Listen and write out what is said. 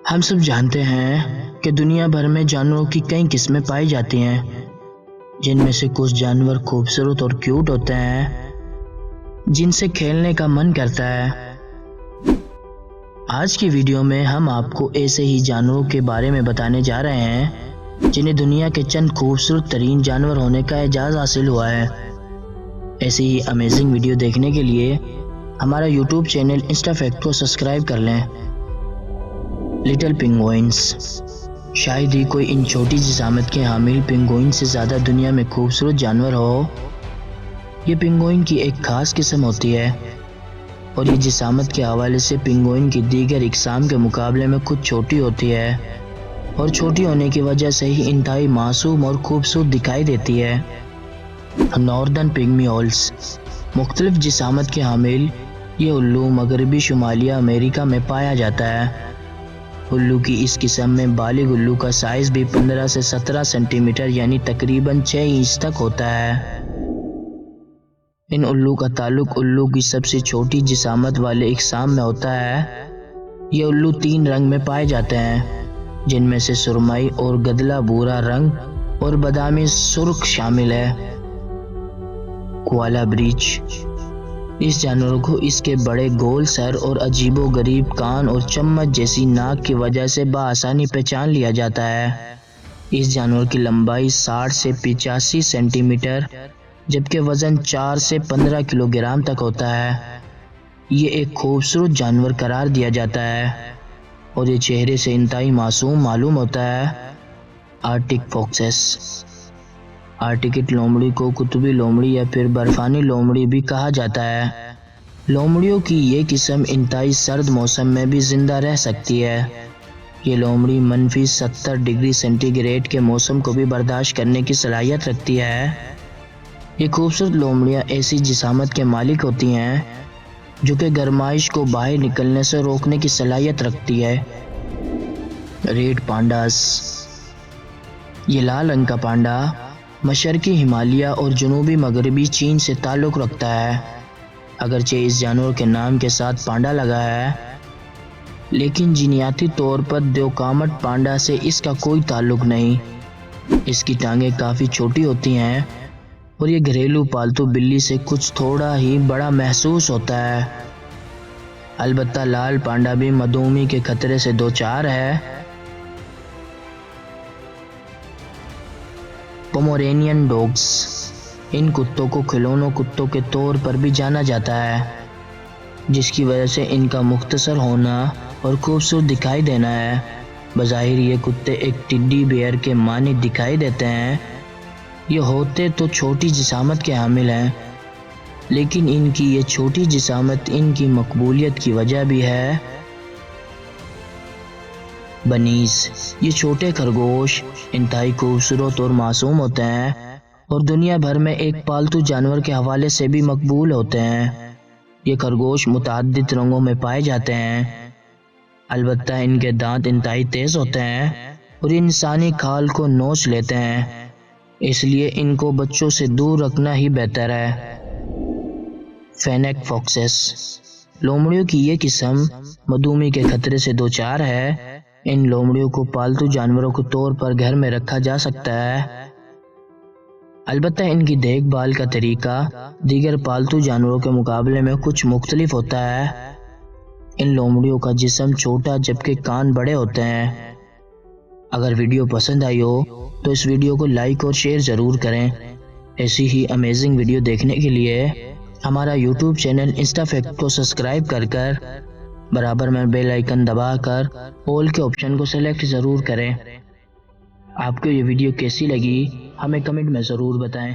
ہم سب جانتے ہیں کہ دنیا بھر میں جانوروں کی کئی قسمیں پائی جاتی ہیں، جن میں سے کچھ جانور خوبصورت اور کیوٹ ہوتے ہیں جن سے کھیلنے کا من کرتا ہے۔ آج کی ویڈیو میں ہم آپ کو ایسے ہی جانوروں کے بارے میں بتانے جا رہے ہیں جنہیں دنیا کے چند خوبصورت ترین جانور ہونے کا اعزاز حاصل ہوا ہے۔ ایسی ہی امیزنگ ویڈیو دیکھنے کے لیے ہمارا یوٹیوب چینل انسٹا فیکٹ کو سبسکرائب کر لیں۔ لٹل پینگوئنز، شاید ہی کوئی ان چھوٹی جسامت کے حامل پینگوئن سے زیادہ دنیا میں خوبصورت جانور ہو۔ یہ پینگوئن کی ایک خاص قسم ہوتی ہے اور یہ جسامت کے حوالے سے پینگوئن کی دیگر اقسام کے مقابلے میں کچھ چھوٹی ہوتی ہے، اور چھوٹی ہونے کی وجہ سے ہی انتہائی معصوم اور خوبصورت دکھائی دیتی ہے۔ ناردرن پگمی اولز، مختلف جسامت کے حامل یہ الو مغربی شمالی امریکہ میں پایا جاتا ہے۔ الو کی اس قسم میں بالغ الو کا سائز بھی 15 سے 17 سینٹی میٹر یعنی تقریباً 6 انچ تک ہوتا ہے۔ ان الو کا تعلق الو کی سب سے چھوٹی جسامت والے اقسام میں ہوتا ہے۔ یہ الو 3 رنگ میں پائے جاتے ہیں، جن میں سے سرمئی اور گدلا بھورا رنگ اور بادامی سرخ شامل ہے۔ کوالا بریچ، اس جانور کو اس کے بڑے گول سر اور عجیب و غریب کان اور چمچ جیسی ناک کی وجہ سے بآسانی پہچان لیا جاتا ہے۔ اس جانور کی لمبائی 60 سے 85 سینٹی میٹر جبکہ وزن 4 سے 15 کلو گرام تک ہوتا ہے۔ یہ ایک خوبصورت جانور قرار دیا جاتا ہے اور یہ چہرے سے انتہائی معصوم معلوم ہوتا ہے۔ آرکٹک فاکسز، آرکٹک لومڑی کو قطبی لومڑی یا پھر برفانی لومڑی بھی کہا جاتا ہے۔ لومڑیوں کی یہ قسم انتہائی سرد موسم میں بھی زندہ رہ سکتی ہے۔ یہ لومڑی -70 ڈگری سینٹی گریڈ کے موسم کو بھی برداشت کرنے کی صلاحیت رکھتی ہے۔ یہ خوبصورت لومڑیاں ایسی جسامت کے مالک ہوتی ہیں جو کہ گرمائش کو باہر نکلنے سے روکنے کی صلاحیت رکھتی ہے۔ ریڈ پانڈاز، یہ لال رنگ کا پانڈا مشرقی ہمالیہ اور جنوبی مغربی چین سے تعلق رکھتا ہے۔ اگرچہ اس جانور کے نام کے ساتھ پانڈا لگا ہے، لیکن جینیاتی طور پر دیوقامٹ پانڈا سے اس کا کوئی تعلق نہیں۔ اس کی ٹانگیں کافی چھوٹی ہوتی ہیں اور یہ گھریلو پالتو بلی سے کچھ تھوڑا ہی بڑا محسوس ہوتا ہے۔ البتہ لال پانڈا بھی مدومی کے خطرے سے دوچار ہے۔ پومرینین ڈاگز، ان کتوں کو کھلونوں کتوں کے طور پر بھی جانا جاتا ہے، جس کی وجہ سے ان کا مختصر ہونا اور خوبصورت دکھائی دینا ہے۔ بظاہر یہ کتے ایک ٹیڈی بیئر کے مانند دکھائی دیتے ہیں۔ یہ ہوتے تو چھوٹی جسامت کے حامل ہیں، لیکن ان کی یہ چھوٹی جسامت ان کی مقبولیت کی وجہ بھی ہے۔ بنیز، یہ چھوٹے خرگوش انتہائی خوبصورت اور معصوم ہوتے ہیں اور دنیا بھر میں ایک پالتو جانور کے حوالے سے بھی مقبول ہوتے ہیں۔ یہ خرگوش متعدد رنگوں میں پائے جاتے ہیں، البتہ ان کے دانت انتہائی تیز ہوتے ہیں اور انسانی کھال کو نوچ لیتے ہیں، اس لیے ان کو بچوں سے دور رکھنا ہی بہتر ہے۔ فینک فاکسز، لومڑیوں کی یہ قسم مدومی کے خطرے سے دوچار ہے۔ ان لومڑیوں کو پالتو جانوروں کے طور پر گھر میں رکھا جا سکتا ہے، البتہ ان کی دیکھ بھال کا طریقہ دیگر پالتو جانوروں کے مقابلے میں کچھ مختلف ہوتا ہے۔ ان لومڑیوں کا جسم چھوٹا جبکہ کان بڑے ہوتے ہیں۔ اگر ویڈیو پسند آئی ہو تو اس ویڈیو کو لائک اور شیئر ضرور کریں۔ ایسی ہی امیزنگ ویڈیو دیکھنے کے لیے ہمارا یوٹیوب چینل انسٹا فیکٹ کو سبسکرائب کر برابر میں بیل آئیکن دبا کر آل کے آپشن کو سلیکٹ ضرور کریں۔ آپ کو یہ ویڈیو کیسی لگی ہمیں کمنٹ میں ضرور بتائیں۔